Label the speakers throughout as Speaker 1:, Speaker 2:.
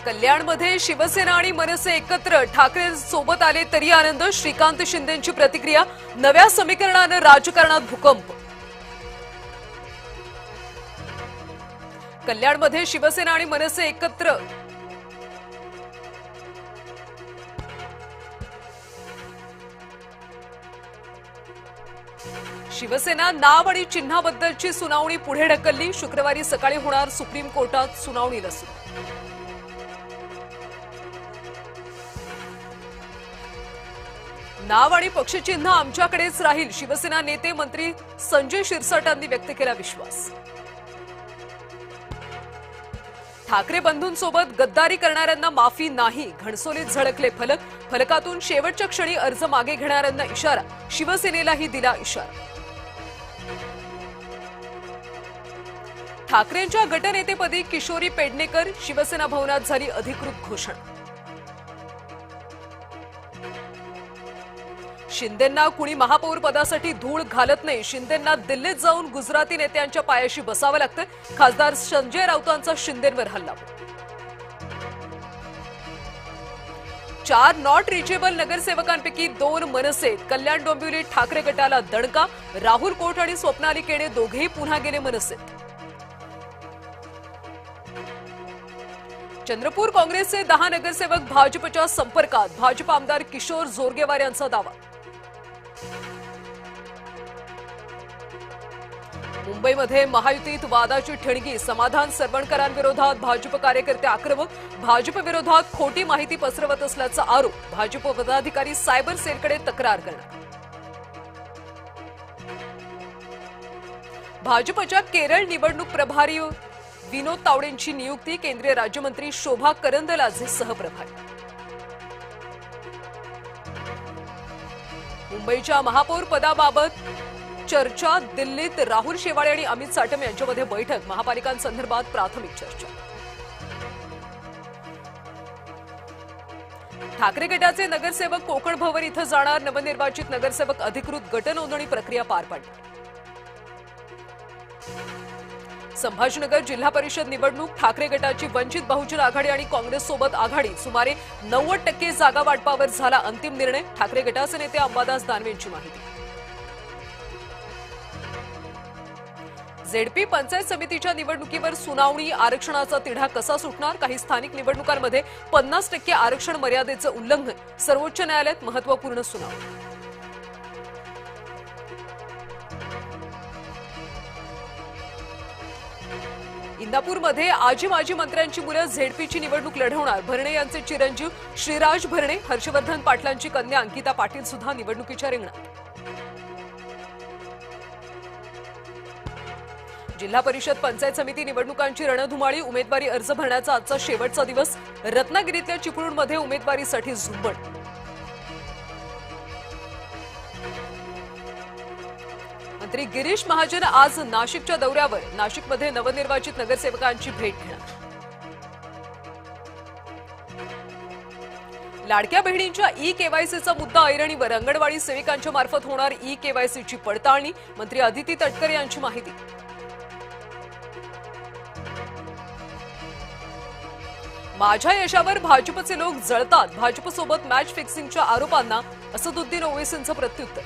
Speaker 1: कल्याणमध्ये शिवसेना आणि मनसे एकत्र ठाकरे सोबत आले तरी आनंद। श्रीकांत शिंदेंची प्रतिक्रिया। नव्या समीकरणाने राजकारणात भूकंप। कल्याणमध्ये शिवसेना आणि मनसे एकत्र शिवसेना नाव आणि चिन्हाबद्दलची सुनावणी पुढे ढकलली। शुक्रवारी सकाळी होणार सुप्रीम कोर्टात सुनावणीला सुरू। नाव आणि पक्षचिन्ह आमच्याकडेच राहील। शिवसेना नेते मंत्री संजय शिरसाटांनी व्यक्त केला विश्वास। ठाकरे बंधूंसोबत गद्दारी करणाऱ्यांना माफी नाही। घणसोलीत झळकले फलक। फलकातून शेवटच्या क्षणी अर्ज मागे घेणाऱ्यांना इशारा। शिवसेनेलाही दिला इशारा। ठाकरेंच्या गटनेतेपदी किशोरी पेडणेकर। शिवसेना भवनात झाली अधिकृत घोषणा। शिंदेंना कुणी महापौर पदासाठी धूळ घालत नाही। शिंदेंना दिल्लीत जाऊन गुजराती नेत्यांच्या पायाशी बसावं लागतं। खासदार संजय राऊतांचा शिंदेंवर हल्ला। 4 नॉट रिचेबल नगरसेवकांपैकी 2 मनसे। कल्याण डोंबिवली ठाकरे गटाला दणका। राहुल कोट आणि स्वप्नाली केणे दोघेही पुन्हा गेले मनसेत। चंद्रपूर काँग्रेसचे 10 नगरसेवक भाजपच्या संपर्कात। भाजप आमदार किशोर जोरगेवार यांचा दावा। मुंबईमध्ये महायुतीत वादाची ठिणगी। समाधान सरवणकरांविरोधात भाजप कार्यकर्ते आक्रमक। भाजप विरोधात खोटी माहिती पसरवत असल्याचा आरोप। भाजप पदाधिकारी सायबर सेलकडे तक्रार करणार। भाजपच्या केरळ निवडणूक प्रभारी विनोद तावडेंची नियुक्ती। केंद्रीय राज्यमंत्री शोभा करंदलाजे सहप्रभारी। मुंबईच्या महापौर पदाबाबत चर्चा। दिल्लीत राहुल शेवाळे आणि अमित साटम यांच्यामध्ये बैठक। महापालिकांसंदर्भात प्राथमिक चर्चा। ठाकरे गटाचे नगरसेवक कोकण भवन इथं जाणार। नवनिर्वाचित नगरसेवक अधिकृत गटनोंदणी प्रक्रिया पार पाडणार। संभाजीनगर जिल्हा परिषद निवडणूक। ठाकरे गटाची वंचित बहुजन आघाडी आणि काँग्रेससोबत आघाडी। सुमारे 90% जागा वाटपावर झाला अंतिम निर्णय। ठाकरे गटाचे नेते अंबादास दानवेंची माहिती। झेडपी पंचायत समितीच्या निवडणुकीवर सुनावणी। आरक्षणाचा तिढा कसा सुटणार? काही स्थानिक निवडणुकांमध्ये 50% आरक्षण मर्यादेचं उल्लंघन। सर्वोच्च न्यायालयात महत्त्वपूर्ण सुनावणी। इंदापूरमध्ये आजी माजी मंत्र्यांची मुलं झेडपीची निवडणूक लढवणार। भरणे यांचे चिरंजीव श्रीराज भरणे, हर्षवर्धन पाटलांची कन्या अंकिता पाटील सुद्धा निवडणुकीच्या रिंगणात। जिल्हा परिषद पंचायत समिती निवडणुकांची रणधुमाळी। उमेदवारी अर्ज भरण्याचा आजचा शेवटचा दिवस। रत्नागिरीतल्या चिपळूणमध्ये उमेदवारीसाठी झुंबड। मंत्री गिरीश महाजन आज नाशिकच्या दौऱ्यावर। नाशिकमध्ये नवनिर्वाचित नगरसेवकांची भेट घेणार। लाडक्या बहिणींच्या ई-केवायसीचा मुद्दा ऐरणीवर। अंगणवाडी सेविकांच्या मार्फत होणार ई-केवायसीची पडताळणी। मंत्री अदिती तटकरे यांची माहिती। माझ्या यशावर भाजपचे लोक जळतात। भाजपसोबत मॅच फिक्सिंगच्या आरोपांना असदुद्दीन ओवैसींचं प्रत्युत्तर।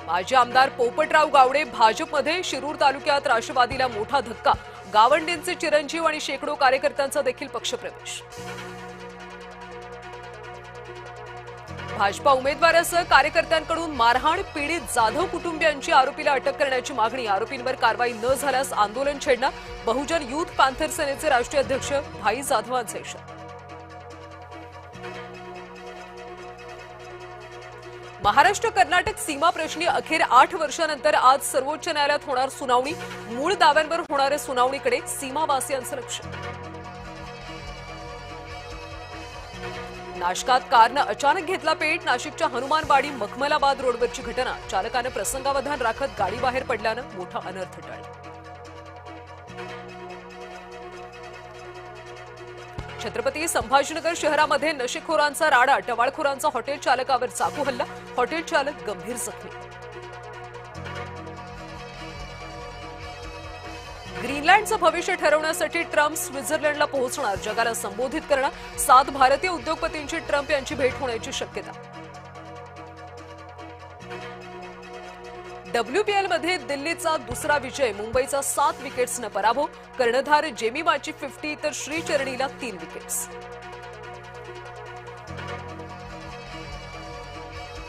Speaker 1: माजी आमदार पोपटराव गावडे भाजपमध्ये। शिरूर तालुक्यात राष्ट्रवादीला मोठा धक्का। गावंडेंचे चिरंजीव आणि शेकडो कार्यकर्त्यांचा देखील पक्षप्रवेश। भाजपा उमेदवारासह कार्यकर्त्यांकडून मारहाण। पीडित जाधव कुटुंबियांची आरोपीला अटक करण्याची मागणी। आरोपींवर कारवाई न झाल्यास आंदोलन छेडणार। बहुजन युथ पॅन्थर सेनेचे राष्ट्रीय अध्यक्ष भाई जाधवांचा इशारा। महाराष्ट्र कर्नाटक सीमा प्रश्नी अखेर 8 वर्षांनंतर आज सर्वोच्च न्यायालयात होणार सुनावणी। मूळ दाव्यांवर होणाऱ्या सुनावणीकडे सीमावासियांचं लक्ष। नाशकात कारनं अचानक घेतला पेट। नाशिकच्या हनुमानवाडी मखमलाबाद रोडवरची घटना। चालकानं प्रसंगावधान राखत गाडी बाहेर पडल्यानं मोठा अनर्थ टळला। छत्रपती संभाजीनगर शहरामध्ये नशेखोरांचा राडा। टवाळखोरांचा हॉटेल चालकावर चाकू हल्ला। हॉटेल चालक गंभीर जखमी। ग्रीनलँडचं भविष्य ठरवण्यासाठी ट्रम्प स्वित्झर्लंडला पोहोचणार, जगाला संबोधित करणार. 7 भारतीय उद्योगपतींची ट्रम्प यांची भेट होण्याची शक्यता. WPL मध्ये दिल्लीचा दुसरा विजय, मुंबईचा 7 विकेट्सनं पराभव. कर्णधार जेमिमाची 50 तर श्रीचरणीला 3 विकेट्स.